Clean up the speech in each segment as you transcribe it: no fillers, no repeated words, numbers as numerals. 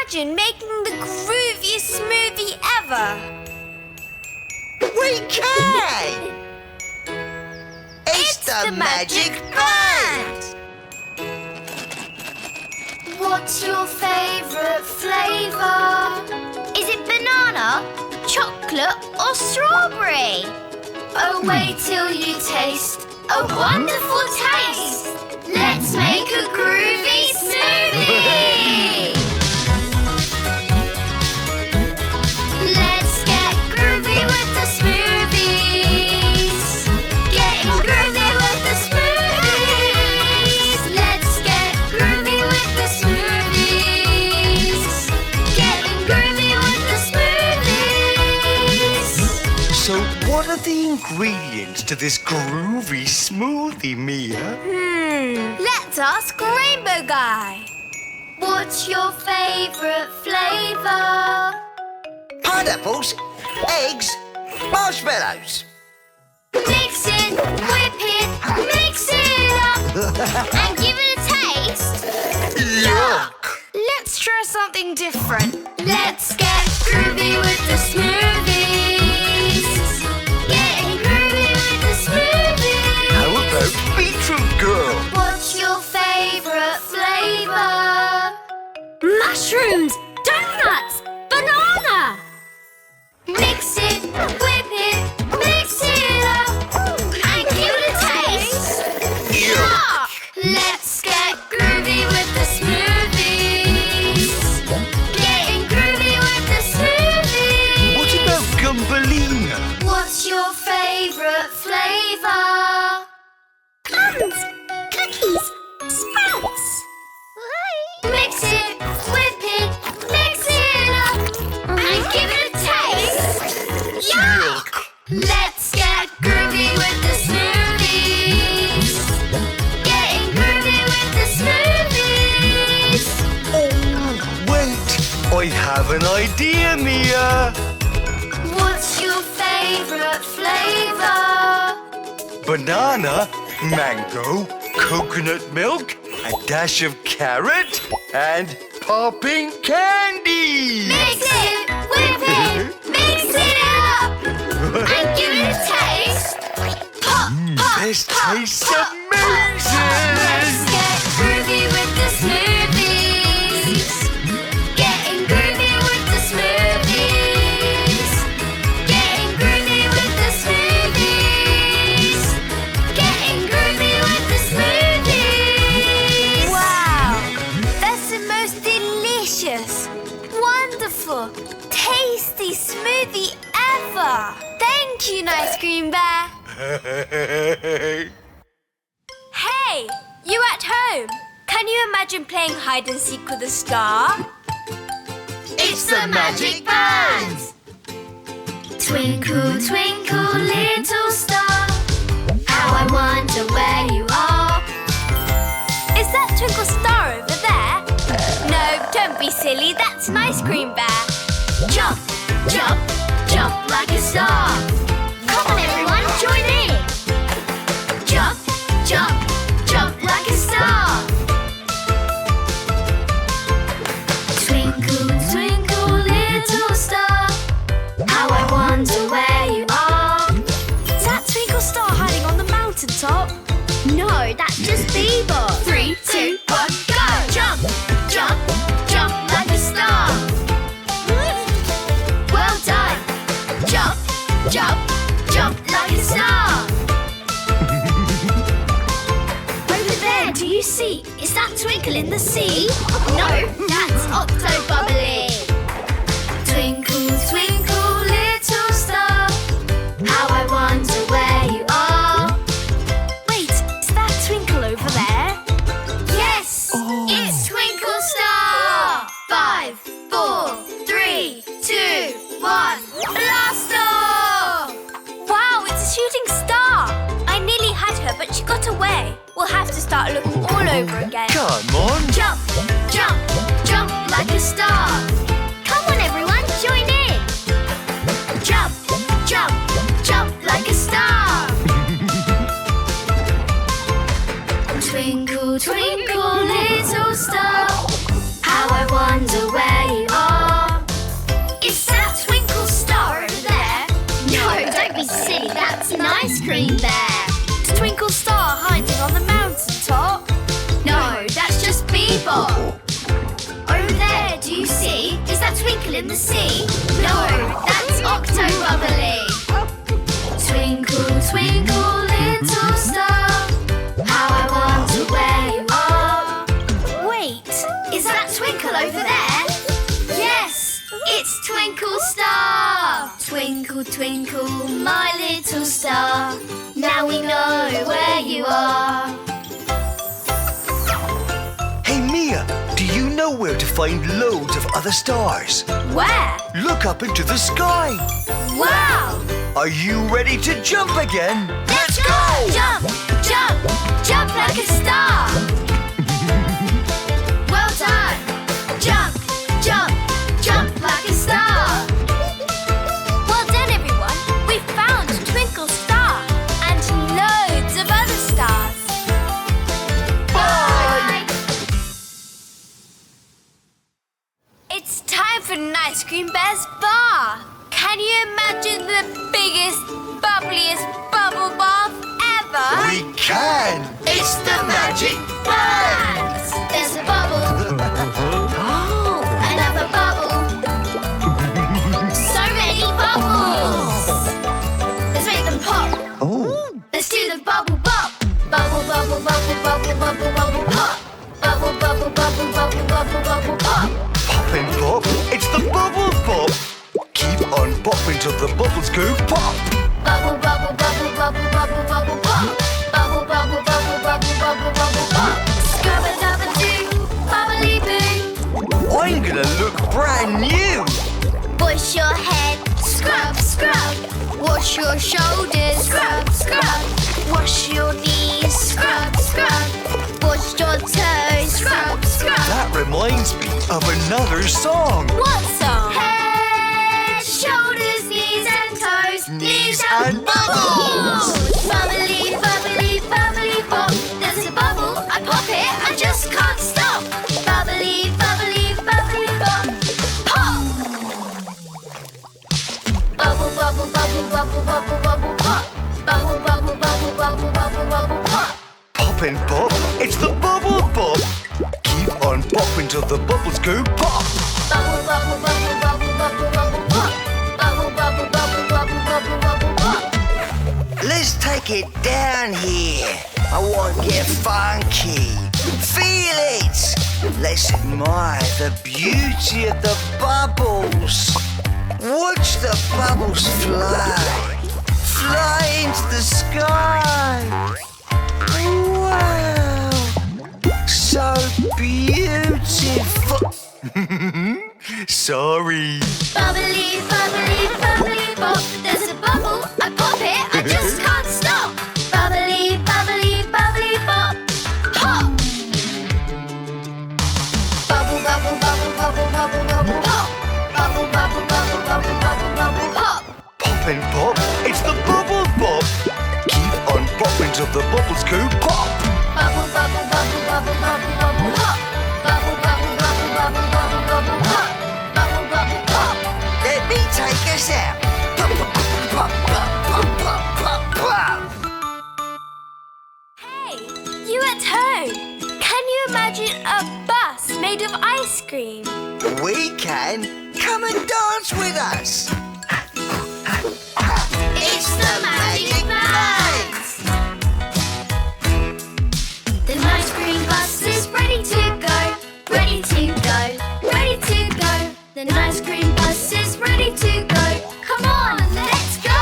imagine making the grooviest smoothie ever? We can! It's the magic band! What's your favourite flavour? Is it banana, chocolate or strawberry? Oh, wait till you taste a wonderful taste! Let's make a groovy smoothie! Let's get groovy with the smoothies! Getting groovy with the smoothies! Let's get groovy with the smoothies! Getting groovy with the smoothies! So what are the ingredients to this groovy smoothie, Mia? Let's ask Rainbow Guy. What's your favourite flavour? Pineapples, eggs, marshmallows. Mix it, whip it, mix it up, and give it a taste. Yuck! Let's try something different. Let's get groovy with the smoothies. Getting groovy with the smoothies. How about beetroot girl? What's your favourite flavour? Mushrooms, donuts, banana. Mix it, whip it, mix it up, and give it a taste. Yuck! Let's get groovy with the smoothies. Getting groovy with the smoothies. What about Gumbalina? What's your favourite flavour? Plums, cookies, sprouts. Mix it, whip it, mix it up, and give it a taste. Yuck! Let's get groovy with the smoothies. Getting groovy with the smoothies. Oh, wait! I have an idea, Mia! What's your favourite flavour? Banana, mango, coconut milk, a dash of carrot, and popping candy! Mix it, whip it, mix it up, and give it a taste. Pop, pop, This pop, tastes pop, amazing! Let's get groovy with the smoothies. Getting groovy with the smoothies. Getting groovy with the smoothies. Getting groovy with the smoothies. Wow, that's the most delicious, wonderful, tasty smoothie ever. Thank you, Ice Cream Bear. Hey, you at home? Can you imagine playing hide and seek with a star? It's the magic band! Twinkle, twinkle, little star, how I wonder where you are. Is that Twinkle Star over there? No, don't be silly, that's an Ice Cream Bear. Jump, jump, jump like a star. Come on everyone, join in. Jump, jump, jump like a star. Twinkle, twinkle, little star, how I wonder where you are. Is that Twinkle Star hiding on the mountaintop? No, that's just Bieber. 3, 2, 1, go! Jump, jump, jump like a star. Well done. Jump, jump, jump like a star. Over there, do you see? Is that Twinkle in the sea? No, that's Octobubbly. Twinkle, twinkle, little star, how I wonder where you are. Wait, is that Twinkle over there? Yes, it's Twinkle Star. 5, 4, 3, 2, 1, blast off! Wow, it's a shooting star. I nearly had her, but she got away. We'll have to start looking all over again. Come on! Jump, jump, jump like a star. Come on everyone, join in. Jump, jump, jump like a star. Twinkle, twinkle, little star, how I wonder where you an ice cream bear. Is Twinkle Star hiding on the mountain top? No, that's just Bebop. Over there, do you see? Is that Twinkle in the sea? No, that's Octo Bubbly. Twinkle, twinkle, little star, how I wonder where you are. Wait, is that Twinkle over there? Yes, it's Twinkle Star. Twinkle, twinkle, my little star, now we know where you are. Hey, Mia, do you know where to find loads of other stars? Where? Look up into the sky. Wow! Are you ready to jump again? Let's go! Jump, jump, jump like a star. Well done. Jump, jump, jump like a star. Well done, everyone. We found Twinkle Star and loads of other stars. Bye! It's time for an ice cream bear's bar. Can you imagine the biggest, bubbliest bubble bath ever? We can! It's the magic bath! There's a bubble. Oh, another bubble. So many bubbles. Let's make them pop. Oh. Let's do the bubble bop. Bubble, bubble, bubble, bubble, bubble, bubble, pop. Bubble, bubble, bubble, bubble, bubble, bubble, pop. Pop and pop, it's the bubble pop. Keep on popping till the bubbles go pop. Bubble, bubble, bubble, bubble, bubble, bubble, pop. Bubble, bubble, bubble, bubble, bubble, bubble, pop. Scrub-a-dub-a-doo, bubbly-boo. I'm gonna look brand new. Wash your head, scrub, scrub. Wash your shoulders, scrub, scrub. Wash your knees, scrub, scrub. Wash your toes, scrub, scrub. That reminds me of another song. What song? Head, shoulders, knees and toes. Knees and bubbles. Bubbly, bubbly, bubbly pop. There's a bubble, I pop it, I just can't stop. Bubbly, bubbly, bubbly pop. Pop! Bubble, bubble, bubble, bubble, bubble, bubble, pop. Bubble, bubble, bubble, bubble, bubble, bubble, pop. Pop and pop, it's the bubble pop. Keep on popping till the bubbles go pop. Bubble, bubble, bubble, bubble, bubble, bubble, pop. Bubble, bubble, bubble, bubble, bubble, bubble, pop. Let's take it down here. I want to get funky. Feel it. Let's admire the beauty of the bubbles. Watch the bubbles fly. Fly into the sky. Wow. So beautiful. Sorry. Bubbly, bubbly, bubbly pop. There's a bubble, I pop it, I just can't stop. Bubbly, bubbly, bubbly pop. Pop! Bubble, bubble, bubble, bubble, bubble, bubble, pop. Bubble, bubble, bubble, bubble, bubble, bubble, pop. Pop and pop, it's the bubble pop. Keep on popping till the bubbles go pop. Bubble, bubble, bubble, bubble, bubble, bubble, pop. Bubble, bubble, bubble, bubble, bubble, bubble, pop. Bubble, bubble, pop. Let me take us out. Pop, pop, pop, pop, pop, pop, pop, pop. Hey, you at home? Can you imagine a bus made of ice cream? We can. Come and dance with us. It's the magic bus. The ice cream bus is ready to go, ready to go, ready to go. The ice cream bus is ready to go. Come on, let's go.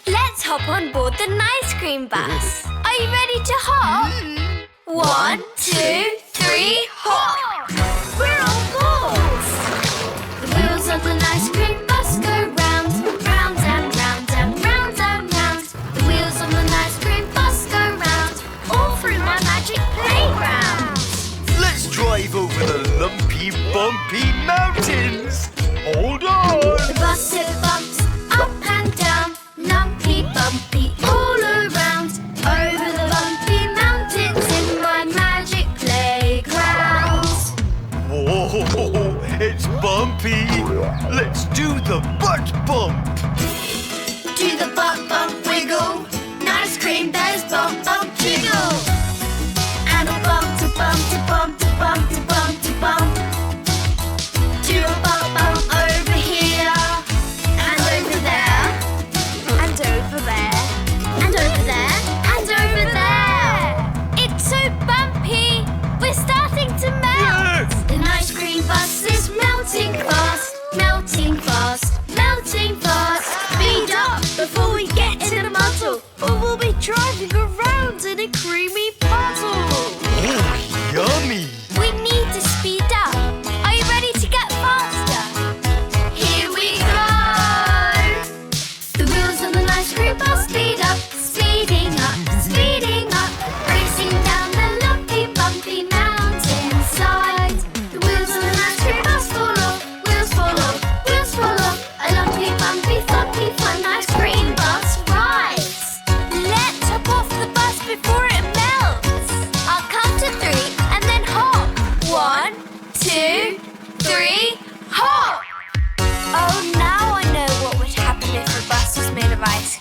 Let's hop on board the ice cream bus. Are you ready to hop? 1, 2, 3, hop! We're on board. The wheels on the ice cream bus go round, round and round and round and round. The wheels on the ice cream bus go round, all through my magic playground. Let's drive over the lumpy, bumpy mountains. Hold on. The bus it bumps up and down, lumpy, bumpy all around. Over the bumpy mountains in my magic playground.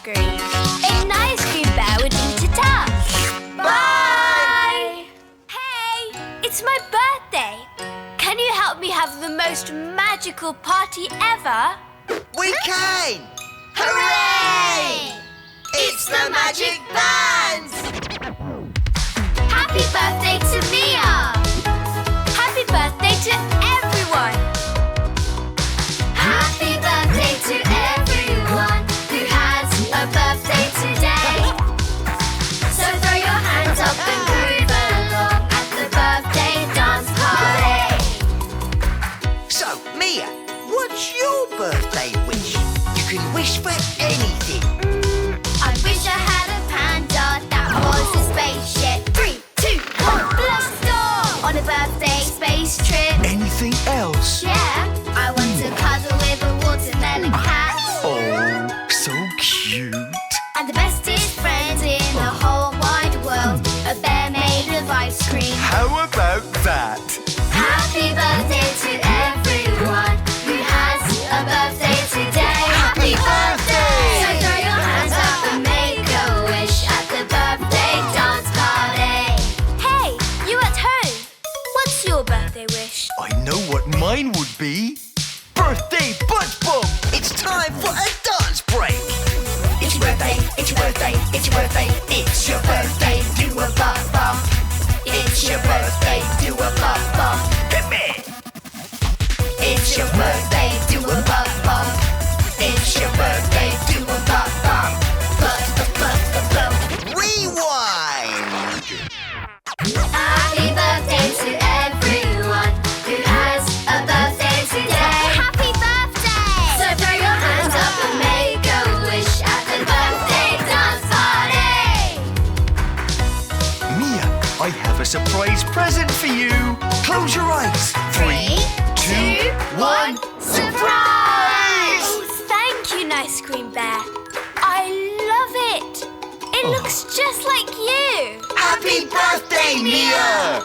cream. An ice cream bear would eat it up. Bye! Hey, it's my birthday. Can you help me have the most magical party ever? We can! Hooray! It's the Magic Band! Happy birthday to Mia! Happy birthday to everyone! Happy birthday to everyone who has a birthday today. So throw your hands up and groove along at the birthday dance party. So, Mia, what's your birthday wish? You can wish for anything. I wish I had a panda that was a spaceship. 3, 2, 1, blast off on a birthday space trip. Anything else? Yeah, I want to cuddle with a watermelon cat. Oh, so cute. And the bestest friend in the whole wide world, a bear made of ice cream. How about that? Happy birthday to everyone who has a birthday today. Happy birthday! So throw your hands up and make a wish at the birthday dance party. Hey, you at home? What's your birthday wish? I know what mine would be. Birthday butt bump! It's time for a dance break. It's your birthday, it's your birthday, it's your birthday, it's your birthday, do a butt bump. It's your birthday, do a butt bump. Hit me! It's your birthday, do a butt bump. It's your birthday, do a butt bump. Butt. Rewind! Happy birthday to everyone who has a birthday today. Happy birthday! So throw your hands up and make a wish at the birthday dance party. Mia, I have a surprise present for you. Close your eyes. 3, 2, 1. Surprise! Oh, thank you, Nice Cream Bear. I love it. It looks just like you. Happy birthday, Mia!